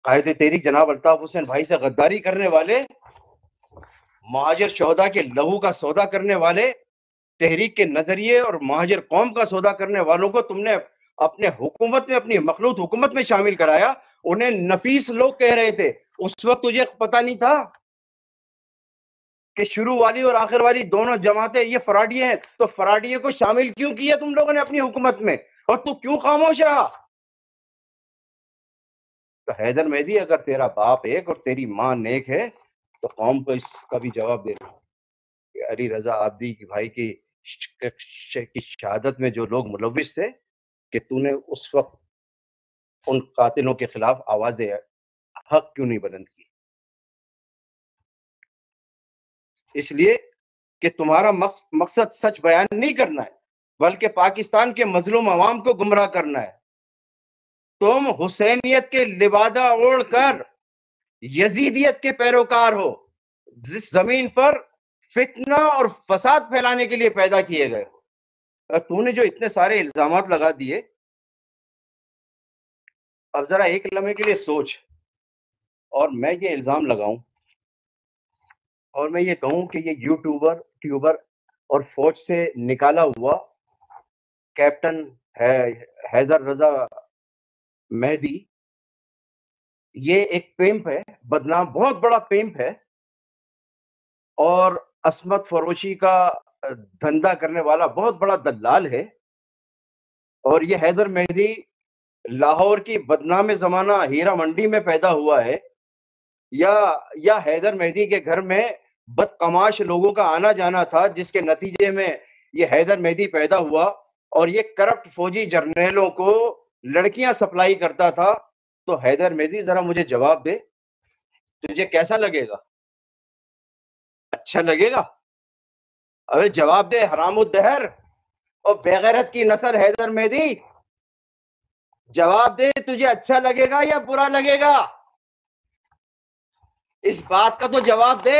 قائد تحریک جناب الطاف حسین بھائی سے غداری کرنے والے، مہاجر شہداء کے لہو کا سودا کرنے والے، تحریک کے نظریے اور مہاجر قوم کا سودا کرنے والوں کو تم نے اپنے حکومت میں، اپنی مخلوط حکومت میں شامل کرایا. انہیں نفیس لوگ کہہ رہے تھے. اس وقت تجھے پتہ نہیں تھا کہ شروع والی اور آخر والی دونوں جماعتیں یہ فراڈیے ہیں؟ تو فراڈیے کو شامل کیوں کیا تم لوگوں نے اپنی حکومت میں، اور تو کیوں خاموش رہا؟ تو حیدر مہدی، اگر تیرا باپ ایک اور تیری ماں نیک ہے تو قوم کو اس کا بھی جواب دینا کہ علی رضا عابدی کی بھائی کی شہادت میں جو لوگ ملوث تھے، کہ تو نے اس وقت ان قاتلوں کے خلاف آواز حق کیوں نہیں بلند کی؟ اس لیے کہ تمہارا مقصد سچ بیان نہیں کرنا ہے، بلکہ پاکستان کے مظلوم عوام کو گمراہ کرنا ہے. تم حسینیت کے لبادہ اوڑھ کر یزیدیت کے پیروکار ہو، جس زمین پر فتنہ اور فساد پھیلانے کے لیے پیدا کیے گئے ہو. تو نے جو اتنے سارے الزامات لگا دیے، اب ذرا ایک لمحے کے لیے سوچ، اور میں یہ الزام لگاؤں اور میں یہ کہوں کہ یہ ٹیوبر اور فوج سے نکالا ہوا کیپٹن حیدر رضا مہدی یہ ایک پیمپ ہے، بدنام، بہت بڑا پیمپ ہے، اور عصمت فروشی کا دھندا کرنے والا بہت بڑا دلال ہے. اور یہ حیدر مہدی لاہور کی بدنام زمانہ ہیرا منڈی میں پیدا ہوا ہے، یا حیدر مہدی کے گھر میں بدقماش لوگوں کا آنا جانا تھا، جس کے نتیجے میں یہ حیدر مہدی پیدا ہوا اور یہ کرپٹ فوجی جرنیلوں کو لڑکیاں سپلائی کرتا تھا. تو حیدر مہدی ذرا مجھے جواب دے، تجھے کیسا لگے گا؟ اچھا لگے گا؟ ابے جواب دے حرام الدہر اور بےغیرت کی نسل حیدر مہدی، جواب دے، تجھے اچھا لگے گا یا برا لگے گا؟ اس بات کا تو جواب دے.